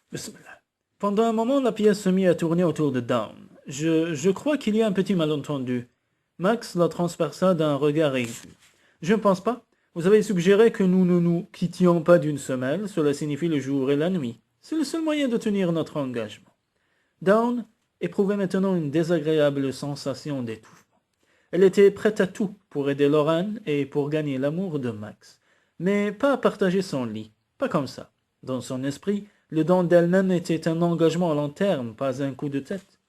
Bismillah. Pendant un moment, la pièce se mit à tourner autour de Down. Je crois qu'il y a un petit malentendu. Max la transperça d'un regard aigu. Je ne pense pas. Vous avez suggéré que nous ne nous quittions pas d'une semelle. Cela signifie le jour et la nuit. C'est le seul moyen de tenir notre engagement. Dawn éprouvait maintenant une désagréable sensation d'étouffement. Elle était prête à tout pour aider Lorraine et pour gagner l'amour de Max. Mais pas à partager son lit. Pas comme ça. Dans son esprit, le don d'elle-même était un engagement à long terme, pas un coup de tête.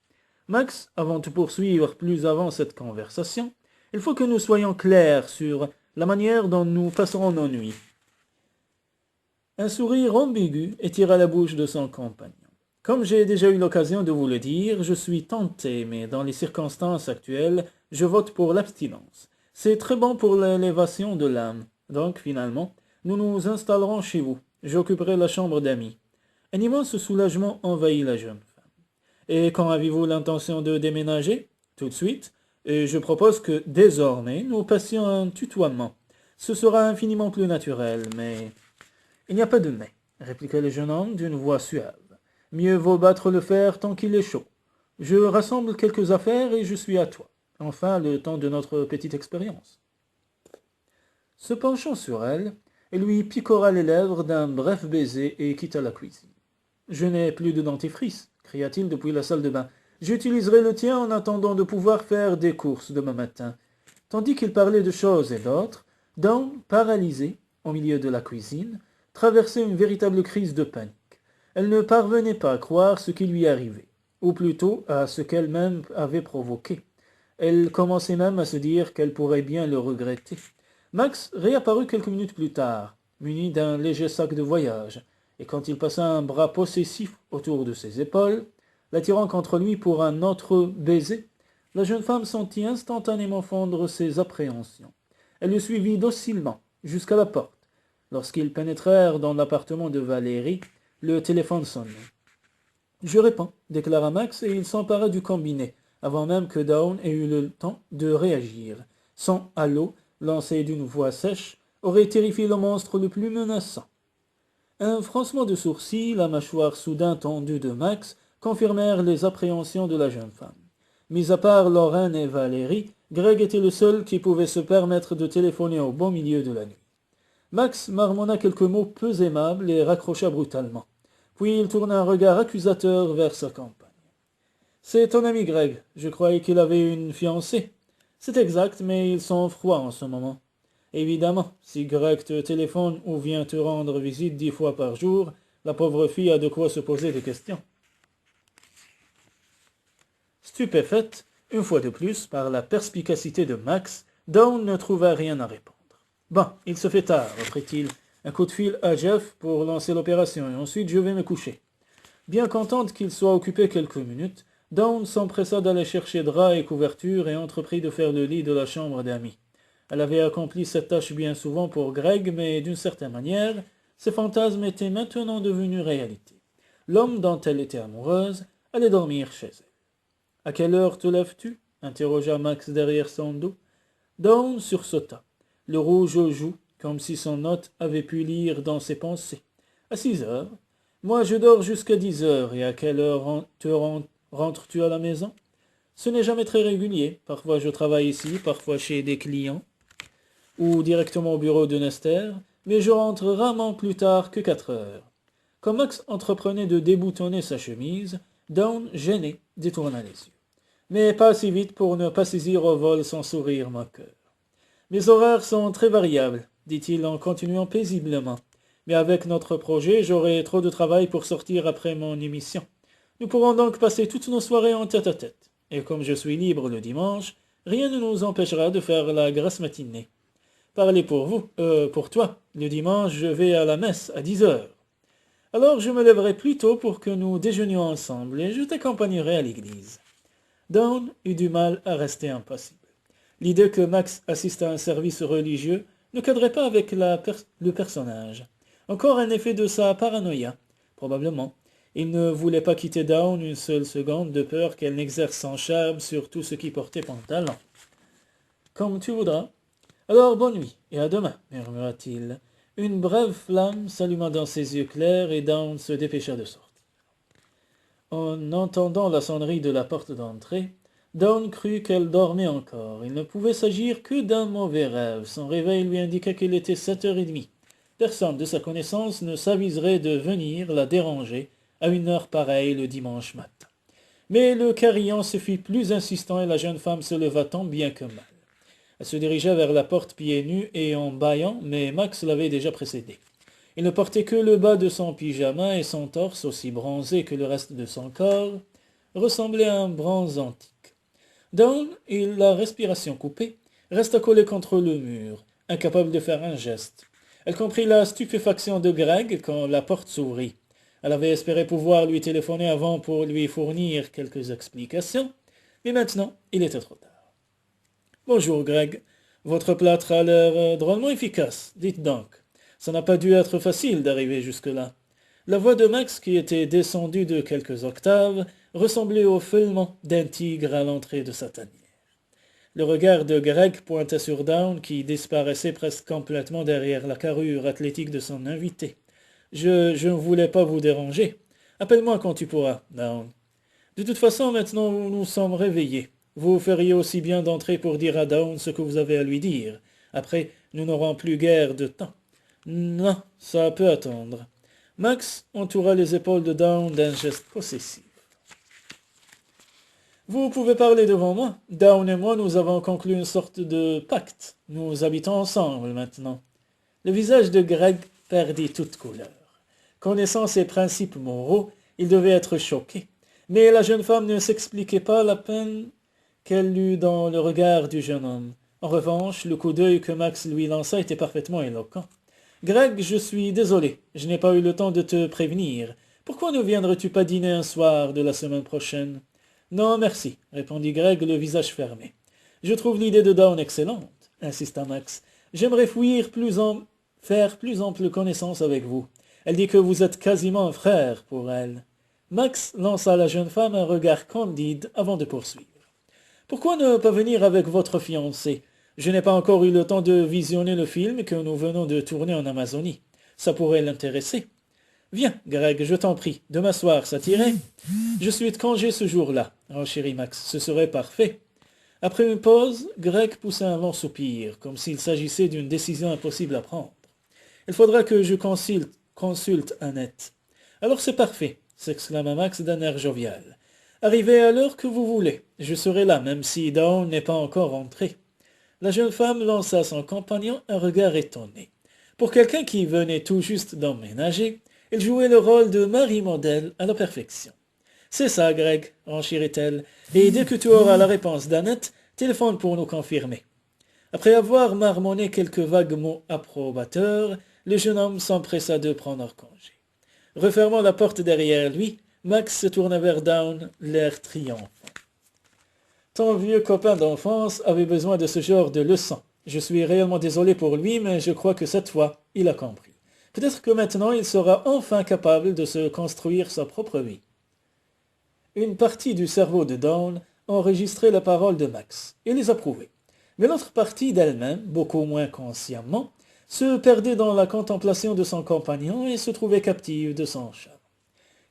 Max, avant de poursuivre plus avant cette conversation, il faut que nous soyons clairs sur la manière dont nous passerons nos nuits. Un sourire ambigu étira la bouche de son compagnon. Comme j'ai déjà eu l'occasion de vous le dire, je suis tenté, mais dans les circonstances actuelles, je vote pour l'abstinence. C'est très bon pour l'élévation de l'âme. Donc, finalement, nous nous installerons chez vous. J'occuperai la chambre d'amis. Un immense soulagement envahit la jeune femme. Et quand avez-vous l'intention de déménager? Tout de suite. Et je propose que, désormais, nous passions un tutoiement. Ce sera infiniment plus naturel, mais... Il n'y a pas de mais, répliqua le jeune homme d'une voix suave. Mieux vaut battre le fer tant qu'il est chaud. Je rassemble quelques affaires et je suis à toi. Enfin, le temps de notre petite expérience. Se penchant sur elle, il lui picora les lèvres d'un bref baiser et quitta la cuisine. Je n'ai plus de dentifrice, cria-t-il depuis la salle de bain. J'utiliserai le tien en attendant de pouvoir faire des courses demain matin. Tandis qu'il parlait de choses et d'autres, Dawn, paralysée, au milieu de la cuisine, traversait une véritable crise de panique. Elle ne parvenait pas à croire ce qui lui arrivait, ou plutôt à ce qu'elle-même avait provoqué. Elle commençait même à se dire qu'elle pourrait bien le regretter. Max réapparut quelques minutes plus tard, muni d'un léger sac de voyage, et quand il passa un bras possessif autour de ses épaules, l'attirant contre lui pour un autre baiser, la jeune femme sentit instantanément fondre ses appréhensions. Elle le suivit docilement jusqu'à la porte. Lorsqu'ils pénétrèrent dans l'appartement de Valérie, le téléphone sonna. « Je réponds, déclara Max, et il s'empara du combiné, avant même que Dawn ait eu le temps de réagir. Son halo, lancé d'une voix sèche, aurait terrifié le monstre le plus menaçant. Un froncement de sourcils, la mâchoire soudain tendue de Max, confirmèrent les appréhensions de la jeune femme. Mis à part Lorraine et Valérie, Greg était le seul qui pouvait se permettre de téléphoner au bon milieu de la nuit. Max marmonna quelques mots peu aimables et raccrocha brutalement. Puis il tourna un regard accusateur vers sa compagne. « C'est ton ami Greg. Je croyais qu'il avait une fiancée. »« C'est exact, mais ils sont froids en ce moment. » « Évidemment, si Greg te téléphone ou vient te rendre visite 10 fois par jour, la pauvre fille a de quoi se poser des questions. » Stupéfaite, une fois de plus, par la perspicacité de Max, Dawn ne trouva rien à répondre. « Bon, il se fait tard, reprit-il. Un coup de fil à Jeff pour lancer l'opération, et ensuite je vais me coucher. » Bien contente qu'il soit occupé quelques minutes, Dawn s'empressa d'aller chercher draps et couvertures et entreprit de faire le lit de la chambre d'amis. Elle avait accompli cette tâche bien souvent pour Greg, mais d'une certaine manière, ses fantasmes étaient maintenant devenus réalité. L'homme dont elle était amoureuse allait dormir chez elle. « À quelle heure te lèves-tu » interrogea Max derrière son dos. Dawn sursauta, le rouge aux joues, comme si son hôte avait pu lire dans ses pensées. « À 6 heures. Moi je dors jusqu'à 10 heures, et à quelle heure rentres-tu à la maison ?»« Ce n'est jamais très régulier. Parfois je travaille ici, parfois chez des clients, ou directement au bureau de Nester, mais je rentre rarement plus tard que 4 heures. » Quand Max entreprenait de déboutonner sa chemise, Dawn, gêné, détourna les yeux. « Mais pas si vite pour ne pas saisir au vol son sourire moqueur. »« Mes horaires sont très variables, dit-il en continuant paisiblement. Mais avec notre projet, j'aurai trop de travail pour sortir après mon émission. Nous pourrons donc passer toutes nos soirées en tête-à-tête. Et comme je suis libre le dimanche, rien ne nous empêchera de faire la grasse matinée. Parlez pour vous, pour toi. Le dimanche, je vais à la messe à 10 heures. Alors je me lèverai plus tôt pour que nous déjeunions ensemble et je t'accompagnerai à l'église. » Dawn eut du mal à rester impassible. L'idée que Max assiste à un service religieux ne cadrait pas avec le personnage. Encore un effet de sa paranoïa, probablement. Il ne voulait pas quitter Dawn une seule seconde de peur qu'elle n'exerce son charme sur tout ce qui portait pantalon. « Comme tu voudras. Alors bonne nuit, et à demain, murmura-t-il. Une brève flamme s'alluma dans ses yeux clairs et Dawn se dépêcha de sortir. En entendant la sonnerie de la porte d'entrée, Dawn crut qu'elle dormait encore. Il ne pouvait s'agir que d'un mauvais rêve. Son réveil lui indiquait qu'il était 7h30. Personne de sa connaissance ne s'aviserait de venir la déranger à une heure pareille le dimanche matin. Mais le carillon se fit plus insistant et la jeune femme se leva tant bien que mal. Elle se dirigea vers la porte pieds nus et en bâillant, mais Max l'avait déjà précédée. Il ne portait que le bas de son pyjama et son torse, aussi bronzé que le reste de son corps, ressemblait à un bronze antique. Dawn, et la respiration coupée, resta collée contre le mur, incapable de faire un geste. Elle comprit la stupéfaction de Greg quand la porte s'ouvrit. Elle avait espéré pouvoir lui téléphoner avant pour lui fournir quelques explications, mais maintenant, il était trop tard. « Bonjour, Greg. Votre plâtre a l'air drôlement efficace. Dites donc, ça n'a pas dû être facile d'arriver jusque-là. » La voix de Max, qui était descendue de quelques octaves, ressemblait au feulement d'un tigre à l'entrée de sa tanière. Le regard de Greg pointait sur Dawn, qui disparaissait presque complètement derrière la carrure athlétique de son invité. « Je ne voulais pas vous déranger. Appelle-moi quand tu pourras, Dawn. De toute façon, maintenant nous sommes réveillés. Vous feriez aussi bien d'entrer pour dire à Dawn ce que vous avez à lui dire. Après, nous n'aurons plus guère de temps. » « Non, ça peut attendre. » Max entoura les épaules de Dawn d'un geste possessif. « Vous pouvez parler devant moi. Dawn et moi, nous avons conclu une sorte de pacte. Nous habitons ensemble maintenant. » Le visage de Greg perdit toute couleur. Connaissant ses principes moraux, il devait être choqué. Mais la jeune femme ne s'expliquait pas la peine qu'elle eut dans le regard du jeune homme. En revanche, le coup d'œil que Max lui lança était parfaitement éloquent. « Greg, je suis désolé, je n'ai pas eu le temps de te prévenir. Pourquoi ne viendrais-tu pas dîner un soir de la semaine prochaine ?»« Non, merci, » répondit Greg, le visage fermé. « Je trouve l'idée de Dawn excellente, » insista Max. « J'aimerais faire plus ample connaissance avec vous. Elle dit que vous êtes quasiment un frère pour elle. » Max lança à la jeune femme un regard candide avant de poursuivre. « Pourquoi ne pas venir avec votre fiancé ? Je n'ai pas encore eu le temps de visionner le film que nous venons de tourner en Amazonie. Ça pourrait l'intéresser. Viens, Greg, je t'en prie, demain soir, ça t'irait ? Je suis de congé ce jour-là, renchérit Max, ce serait parfait. » Après une pause, Greg poussa un long soupir, comme s'il s'agissait d'une décision impossible à prendre. « Il faudra que je consulte Annette. »« Alors c'est parfait, » s'exclama Max d'un air jovial. « Arrivez à l'heure que vous voulez, je serai là, même si Dawn n'est pas encore rentrée. » La jeune femme lança à son compagnon un regard étonné. Pour quelqu'un qui venait tout juste d'emménager, elle jouait le rôle de mari modèle à la perfection. « C'est ça, Greg, » renchérit-elle, « et dès que tu auras la réponse d'Annette, téléphone pour nous confirmer. » Après avoir marmonné quelques vagues mots approbateurs, le jeune homme s'empressa de prendre congé. Refermant la porte derrière lui, Max se tourna vers Dawn, l'air triomphant. « Ton vieux copain d'enfance avait besoin de ce genre de leçon. Je suis réellement désolé pour lui, mais je crois que cette fois, il a compris. Peut-être que maintenant, il sera enfin capable de se construire sa propre vie. » Une partie du cerveau de Dawn enregistrait la parole de Max et les approuvait. Mais l'autre partie d'elle-même, beaucoup moins consciemment, se perdait dans la contemplation de son compagnon et se trouvait captive de son charme.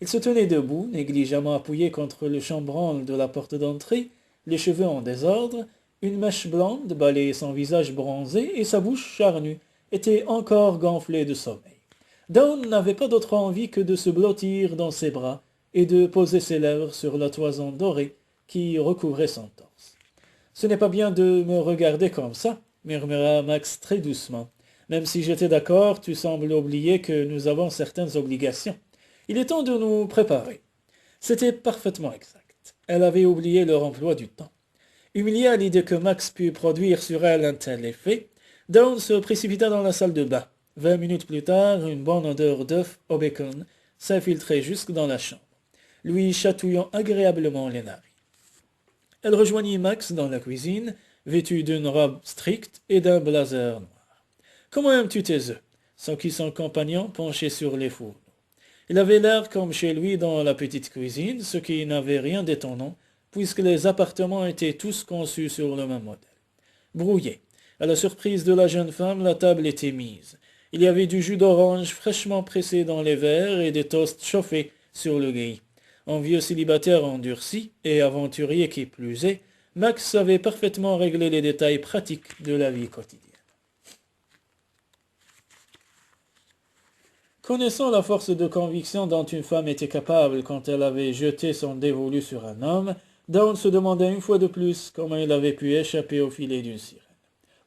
Il se tenait debout, négligemment appuyé contre le chambranle de la porte d'entrée, les cheveux en désordre, une mèche blonde balayait son visage bronzé et sa bouche charnue était encore gonflée de sommeil. Dawn n'avait pas d'autre envie que de se blottir dans ses bras et de poser ses lèvres sur la toison dorée qui recouvrait son torse. « Ce n'est pas bien de me regarder comme ça, » murmura Max très doucement. « Même si j'étais d'accord, tu sembles oublier que nous avons certaines obligations. Il est temps de nous préparer. » C'était parfaitement exact. Elle avait oublié leur emploi du temps. Humiliée à l'idée que Max pût produire sur elle un tel effet, Dawn se précipita dans la salle de bain. 20 minutes plus tard, une bonne odeur d'œuf au bacon s'infiltrait jusque dans la chambre, lui chatouillant agréablement les narines. Elle rejoignit Max dans la cuisine, vêtue d'une robe stricte et d'un blazer noir. « Comment aimes-tu tes œufs » s'enquit son compagnon penché sur les fourneaux. Il avait l'air comme chez lui dans la petite cuisine, ce qui n'avait rien d'étonnant, puisque les appartements étaient tous conçus sur le même modèle. Brouillé. À la surprise de la jeune femme, la table était mise. Il y avait du jus d'orange fraîchement pressé dans les verres et des toasts chauffés sur le gril. En vieux célibataire endurci et aventurier qui plus est, Max savait parfaitement régler les détails pratiques de la vie quotidienne. Connaissant la force de conviction dont une femme était capable quand elle avait jeté son dévolu sur un homme, Dawn se demandait une fois de plus comment il avait pu échapper au filet d'une sirène.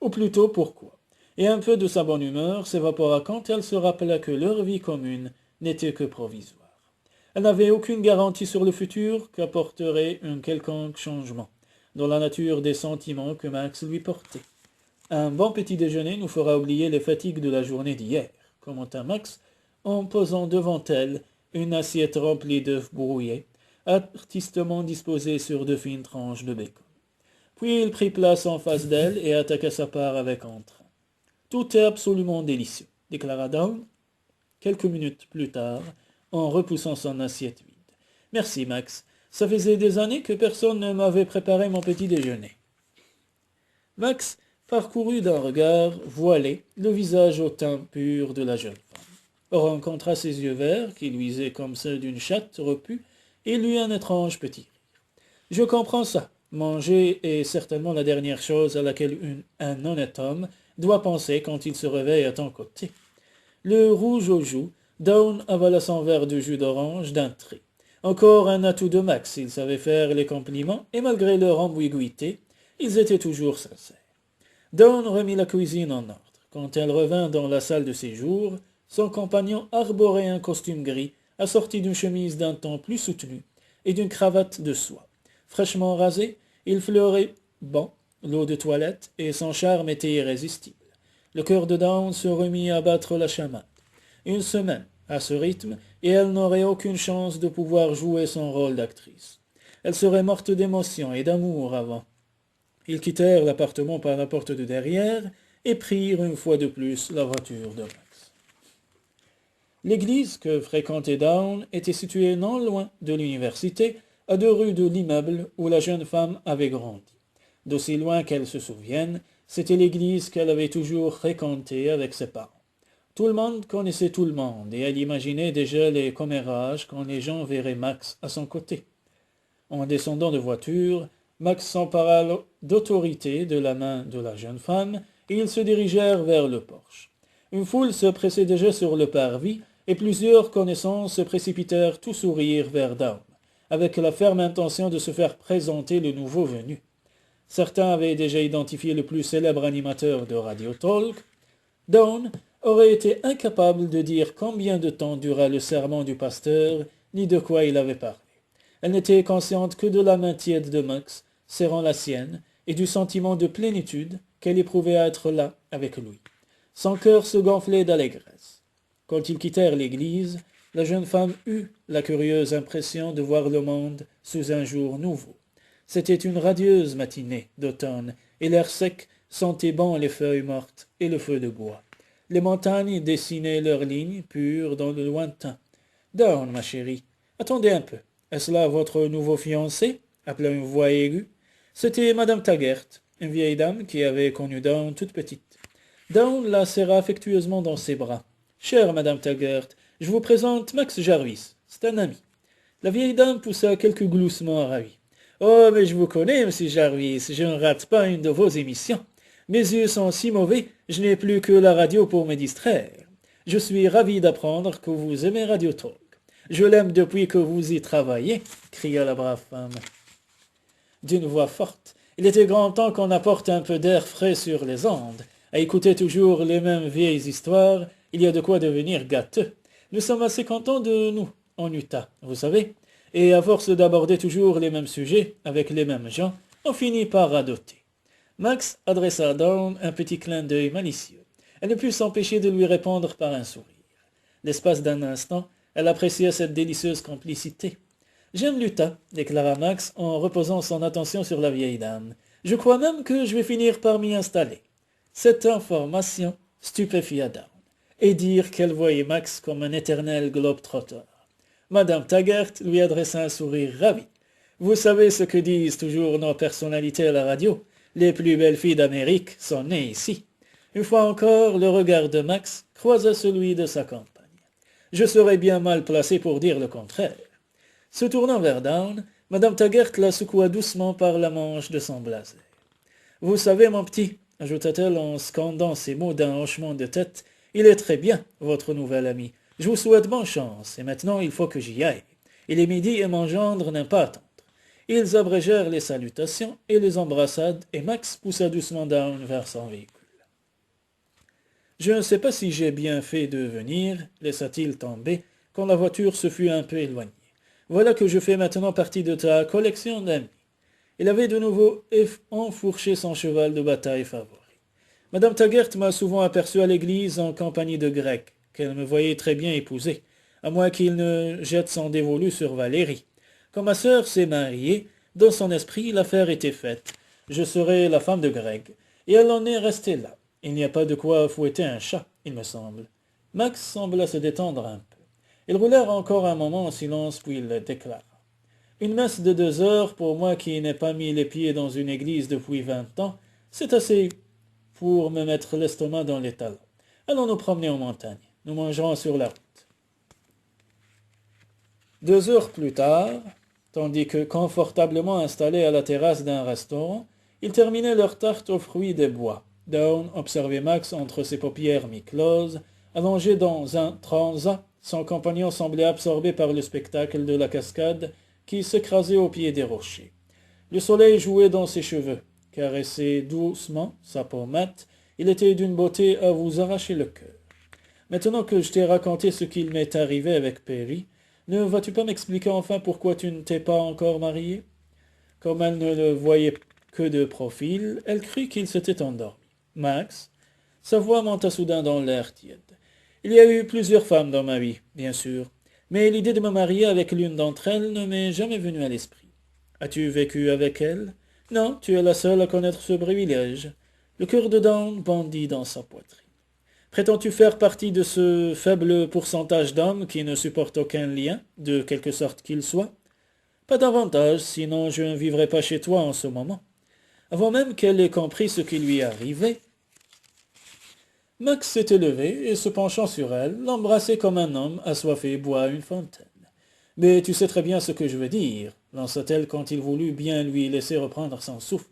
Ou plutôt pourquoi. Et un peu de sa bonne humeur s'évapora quand elle se rappela que leur vie commune n'était que provisoire. Elle n'avait aucune garantie sur le futur qu'apporterait un quelconque changement dans la nature des sentiments que Max lui portait. Un bon petit déjeuner nous fera oublier les fatigues de la journée d'hier, commenta Max, en posant devant elle une assiette remplie d'œufs brouillés, artistement disposés sur de fines tranches de bacon. Puis il prit place en face d'elle et attaqua sa part avec entrain. « Tout est absolument délicieux, » déclara Dawn, quelques minutes plus tard, en repoussant son assiette vide. « Merci, Max. Ça faisait des années que personne ne m'avait préparé mon petit déjeuner. » Max parcourut d'un regard voilé le visage au teint pur de la jeune femme, rencontra ses yeux verts, qui luisaient comme ceux d'une chatte repue, et lui un étrange petit rire. « Je comprends ça. Manger est certainement la dernière chose à laquelle un honnête homme doit penser quand il se réveille à ton côté. » Le rouge aux joues, Dawn avala son verre de jus d'orange d'un trait. Encore un atout de Max, il savait faire les compliments, et malgré leur ambiguïté, ils étaient toujours sincères. Dawn remit la cuisine en ordre. Quand elle revint dans la salle de séjour, son compagnon arborait un costume gris, assorti d'une chemise d'un ton plus soutenu et d'une cravate de soie. Fraîchement rasé, il fleurait bon l'eau de toilette, et son charme était irrésistible. Le cœur de Dawn se remit à battre la chamade. Une semaine, à ce rythme, et elle n'aurait aucune chance de pouvoir jouer son rôle d'actrice. Elle serait morte d'émotion et d'amour avant. Ils quittèrent l'appartement par la porte de derrière et prirent une fois de plus la voiture de Max. L'église que fréquentait Dawn était située non loin de l'université, à 2 rues de l'immeuble où la jeune femme avait grandi. D'aussi loin qu'elle se souvienne, c'était l'église qu'elle avait toujours fréquentée avec ses parents. Tout le monde connaissait tout le monde, et elle imaginait déjà les commérages quand les gens verraient Max à son côté. En descendant de voiture, Max s'empara d'autorité de la main de la jeune femme, et ils se dirigèrent vers le porche. Une foule se pressait déjà sur le parvis, et plusieurs connaissances se précipitèrent tout sourire vers Dawn, avec la ferme intention de se faire présenter le nouveau venu. Certains avaient déjà identifié le plus célèbre animateur de Radio Talk. Dawn aurait été incapable de dire combien de temps dura le sermon du pasteur, ni de quoi il avait parlé. Elle n'était consciente que de la main tiède de Max, serrant la sienne, et du sentiment de plénitude qu'elle éprouvait à être là avec lui. Son cœur se gonflait d'allégresse. Quand ils quittèrent l'église, la jeune femme eut la curieuse impression de voir le monde sous un jour nouveau. C'était une radieuse matinée d'automne, et l'air sec sentait bon les feuilles mortes et le feu de bois. Les montagnes dessinaient leurs lignes pures dans le lointain. « Dawn, ma chérie, attendez un peu. Est-ce là votre nouveau fiancé ?» appela une voix aiguë. C'était Madame Taggart, une vieille dame qui avait connu Dawn toute petite. Dawn la serra affectueusement dans ses bras. « Chère Madame Taggart, je vous présente Max Jarvis. C'est un ami. » La vieille dame poussa quelques gloussements ravis. « Oh, mais je vous connais, Monsieur Jarvis, je ne rate pas une de vos émissions. Mes yeux sont si mauvais, je n'ai plus que la radio pour me distraire. Je suis ravi d'apprendre que vous aimez Radio Talk. Je l'aime depuis que vous y travaillez, » cria la brave femme. D'une voix forte, il était grand temps qu'on apporte un peu d'air frais sur les ondes. À écouter toujours les mêmes vieilles histoires, il y a de quoi devenir gâteux. Nous sommes assez contents de nous en Utah, vous savez, et à force d'aborder toujours les mêmes sujets avec les mêmes gens, on finit par radoter. Max adressa à Dawn un petit clin d'œil malicieux. Elle ne put s'empêcher de lui répondre par un sourire. L'espace d'un instant, elle apprécia cette délicieuse complicité. « J'aime l'Utah, » déclara Max en reposant son attention sur la vieille dame. « Je crois même que je vais finir par m'y installer. » Cette information stupéfia Dawn, et dire qu'elle voyait Max comme un éternel globe-trotteur. Madame Taggart lui adressa un sourire ravi. « Vous savez ce que disent toujours nos personnalités à la radio? Les plus belles filles d'Amérique sont nées ici. » Une fois encore, le regard de Max croisa celui de sa compagne. « Je serais bien mal placé pour dire le contraire. » Se tournant vers Down, Madame Taggart la secoua doucement par la manche de son blazer. Vous savez, mon petit, ajouta-t-elle en scandant ces mots d'un hochement de tête, il est très bien, votre nouvel ami. Je vous souhaite bonne chance, et maintenant il faut que j'y aille. Il est midi et mon gendre n'aime pas attendre. Ils abrégèrent les salutations et les embrassades, et Max poussa doucement Down vers son véhicule. Je ne sais pas si j'ai bien fait de venir, laissa-t-il tomber, quand la voiture se fut un peu éloignée. Voilà que je fais maintenant partie de ta collection d'amis. Il avait de nouveau enfourché son cheval de bataille favori. Madame Taggart m'a souvent aperçu à l'église en compagnie de Greg, qu'elle me voyait très bien épouser, à moins qu'il ne jette son dévolu sur Valérie. Quand ma sœur s'est mariée, dans son esprit, l'affaire était faite. Je serai la femme de Greg, et elle en est restée là. Il n'y a pas de quoi fouetter un chat, il me semble. Max sembla se détendre un peu. Ils roulèrent encore un moment en silence, puis il déclara. Une messe de 2 heures, pour moi qui n'ai pas mis les pieds dans une église depuis 20 ans, c'est assez pour me mettre l'estomac dans les talons. Allons nous promener en montagne. Nous mangerons sur la route. 2 heures plus tard, tandis que confortablement installés à la terrasse d'un restaurant, ils terminaient leur tarte aux fruits des bois. Down observait Max entre ses paupières mi-closes, allongé dans un transat. Son compagnon semblait absorbé par le spectacle de la cascade qui s'écrasait au pied des rochers. Le soleil jouait dans ses cheveux, caressait doucement sa peau mate. Il était d'une beauté à vous arracher le cœur. Maintenant que je t'ai raconté ce qu'il m'est arrivé avec Perry, ne vas-tu pas m'expliquer enfin pourquoi tu ne t'es pas encore marié? Comme elle ne le voyait que de profil, elle crut qu'il s'était endormi. Max, sa voix monta soudain dans l'air tiède. Il y a eu plusieurs femmes dans ma vie, bien sûr, mais l'idée de me marier avec l'une d'entre elles ne m'est jamais venue à l'esprit. As-tu vécu avec elle? Non, tu es la seule à connaître ce privilège. Le cœur de Dawn bondit dans sa poitrine. Prétends-tu faire partie de ce faible pourcentage d'hommes qui ne supportent aucun lien, de quelque sorte qu'il soit? Pas davantage, sinon je ne vivrais pas chez toi en ce moment. Avant même qu'elle ait compris ce qui lui arrivait, Max s'était levé et, se penchant sur elle, l'embrassait comme un homme assoiffé boit une fontaine. « Mais tu sais très bien ce que je veux dire, » lança-t-elle quand il voulut bien lui laisser reprendre son souffle.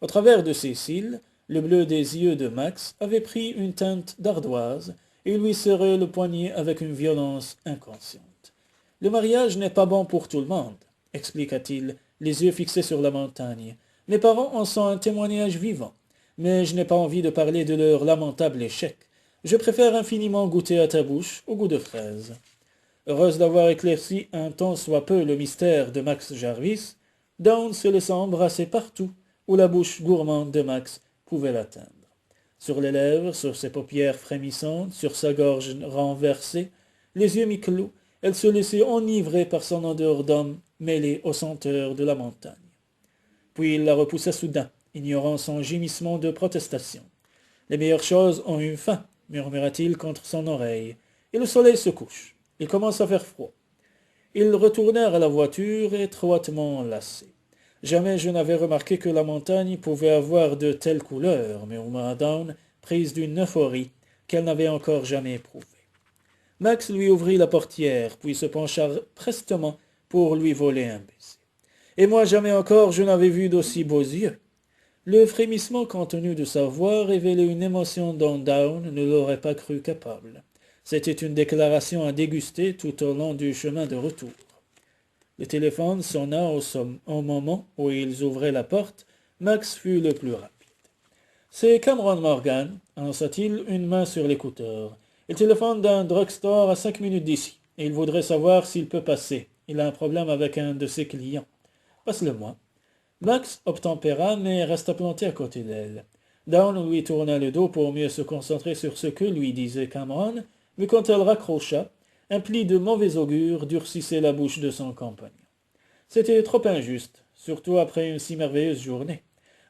Au travers de ses cils, le bleu des yeux de Max avait pris une teinte d'ardoise et il lui serrait le poignet avec une violence inconsciente. « Le mariage n'est pas bon pour tout le monde, » expliqua-t-il, les yeux fixés sur la montagne. « Mes parents en sont un témoignage vivant. Mais je n'ai pas envie de parler de leur lamentable échec. Je préfère infiniment goûter à ta bouche au goût de fraise. » Heureuse d'avoir éclairci un tant soit peu le mystère de Max Jarvis, Dawn se laissa embrasser partout où la bouche gourmande de Max pouvait l'atteindre. Sur les lèvres, sur ses paupières frémissantes, sur sa gorge renversée, les yeux mi-clos, elle se laissait enivrer par son odeur d'homme mêlée aux senteurs de la montagne. Puis il la repoussa soudain, ignorant son gémissement de protestation. « Les meilleures choses ont une fin, » murmura-t-il contre son oreille, « et le soleil se couche. Il commence à faire froid. » Ils retournèrent à la voiture étroitement lacés. « Jamais je n'avais remarqué que la montagne pouvait avoir de telles couleurs, » murmura Dawn, prise d'une euphorie qu'elle n'avait encore jamais éprouvée. Max lui ouvrit la portière, puis se pencha prestement pour lui voler un baiser. « Et moi jamais encore je n'avais vu d'aussi beaux yeux. » Le frémissement contenu de sa voix révélait une émotion dont Dawn ne l'aurait pas cru capable. C'était une déclaration à déguster tout au long du chemin de retour. Le téléphone sonna au moment où ils ouvraient la porte. Max fut le plus rapide. « C'est Cameron Morgan, » annonça-t-il, une main sur l'écouteur. « Il téléphone d'un drugstore à 5 minutes d'ici, et il voudrait savoir s'il peut passer. Il a un problème avec un de ses clients. Passe-le-moi. » Max obtempéra, mais resta planté à côté d'elle. Dawn lui tourna le dos pour mieux se concentrer sur ce que lui disait Cameron, mais quand elle raccrocha, un pli de mauvais augure durcissait la bouche de son compagnon. C'était trop injuste, surtout après une si merveilleuse journée.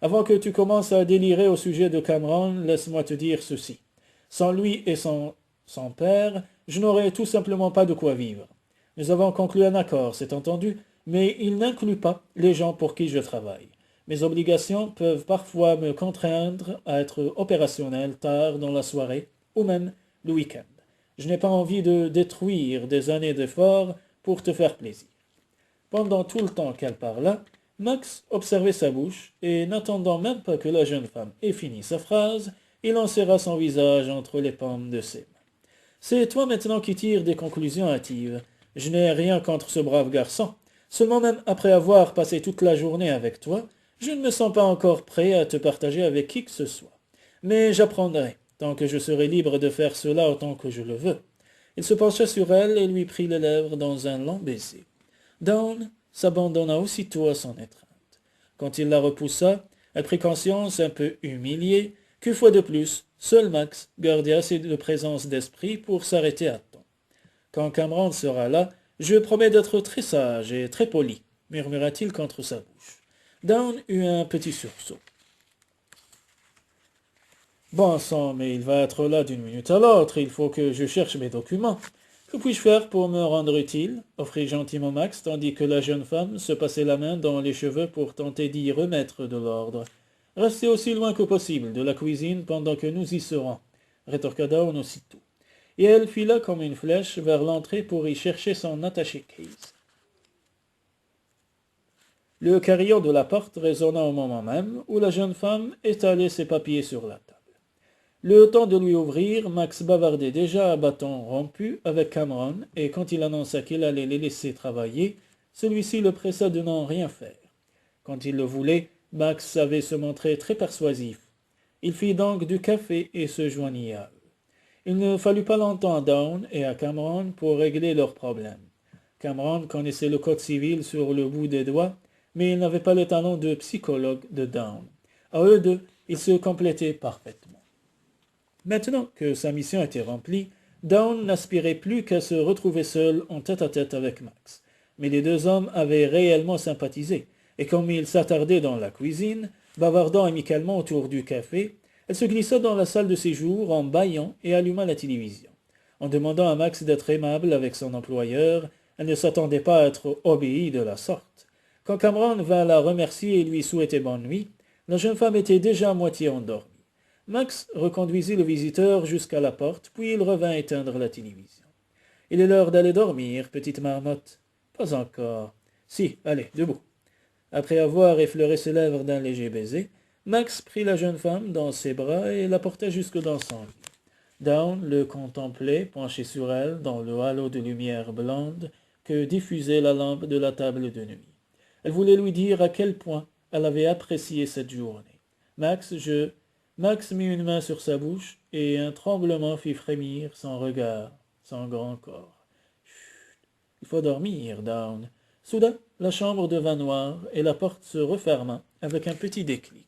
Avant que tu commences à délirer au sujet de Cameron, laisse-moi te dire ceci. Sans lui et son père, je n'aurais tout simplement pas de quoi vivre. Nous avons conclu un accord, c'est entendu, mais il n'inclut pas les gens pour qui je travaille. Mes obligations peuvent parfois me contraindre à être opérationnel tard dans la soirée ou même le week-end. Je n'ai pas envie de détruire des années d'efforts pour te faire plaisir. Pendant tout le temps qu'elle parla, Max observait sa bouche, et n'attendant même pas que la jeune femme ait fini sa phrase, il enserra son visage entre les paumes de ses mains. C'est toi maintenant qui tires des conclusions hâtives. Je n'ai rien contre ce brave garçon. Seulement même après avoir passé toute la journée avec toi, je ne me sens pas encore prêt à te partager avec qui que ce soit. Mais j'apprendrai, tant que je serai libre de faire cela autant que je le veux. Il se pencha sur elle et lui prit les lèvres dans un long baiser. Dawn s'abandonna aussitôt à son étreinte. Quand il la repoussa, elle prit conscience, un peu humiliée, qu'une fois de plus, seul Max gardait assez de présence d'esprit pour s'arrêter à temps. Quand Cameron sera là, je promets d'être très sage et très poli, murmura-t-il contre sa bouche. Dawn eut un petit sursaut. Bon sang, mais il va être là d'une minute à l'autre, il faut que je cherche mes documents. Que puis-je faire pour me rendre utile offrit gentiment Max, tandis que la jeune femme se passait la main dans les cheveux pour tenter d'y remettre de l'ordre. Restez aussi loin que possible de la cuisine pendant que nous y serons, rétorqua Dawn aussitôt. Et elle fila comme une flèche vers l'entrée pour y chercher son attaché-case. Le carillon de la porte résonna au moment même où la jeune femme étalait ses papiers sur la table. Le temps de lui ouvrir, Max bavardait déjà à bâton rompu avec Cameron, et quand il annonça qu'il allait les laisser travailler, celui-ci le pressa de n'en rien faire. Quand il le voulait, Max savait se montrer très persuasif. Il fit donc du café et se joignit à eux. Il ne fallut pas longtemps à Dawn et à Cameron pour régler leurs problèmes. Cameron connaissait le code civil sur le bout des doigts, mais il n'avait pas le talent de psychologue de Dawn. À eux deux, ils se complétaient parfaitement. Maintenant que sa mission était remplie, Dawn n'aspirait plus qu'à se retrouver seul en tête-à-tête avec Max. Mais les deux hommes avaient réellement sympathisé, et comme ils s'attardaient dans la cuisine, bavardant amicalement autour du café, elle se glissa dans la salle de séjour en bâillant et alluma la télévision. En demandant à Max d'être aimable avec son employeur, elle ne s'attendait pas à être obéie de la sorte. Quand Cameron vint la remercier et lui souhaiter bonne nuit, la jeune femme était déjà à moitié endormie. Max reconduisit le visiteur jusqu'à la porte, puis il revint éteindre la télévision. « Il est l'heure d'aller dormir, petite marmotte. »« Pas encore. »« Si, allez, debout. » Après avoir effleuré ses lèvres d'un léger baiser, Max prit la jeune femme dans ses bras et la porta jusque dans son lit. Dawn le contemplait, penché sur elle, dans le halo de lumière blonde que diffusait la lampe de la table de nuit. Elle voulait lui dire à quel point elle avait apprécié cette journée. « Max mit une main sur sa bouche, et un tremblement fit frémir son regard, son grand corps. « Chut, il faut dormir, Dawn. » Soudain, la chambre devint noire, et la porte se referma avec un petit déclic.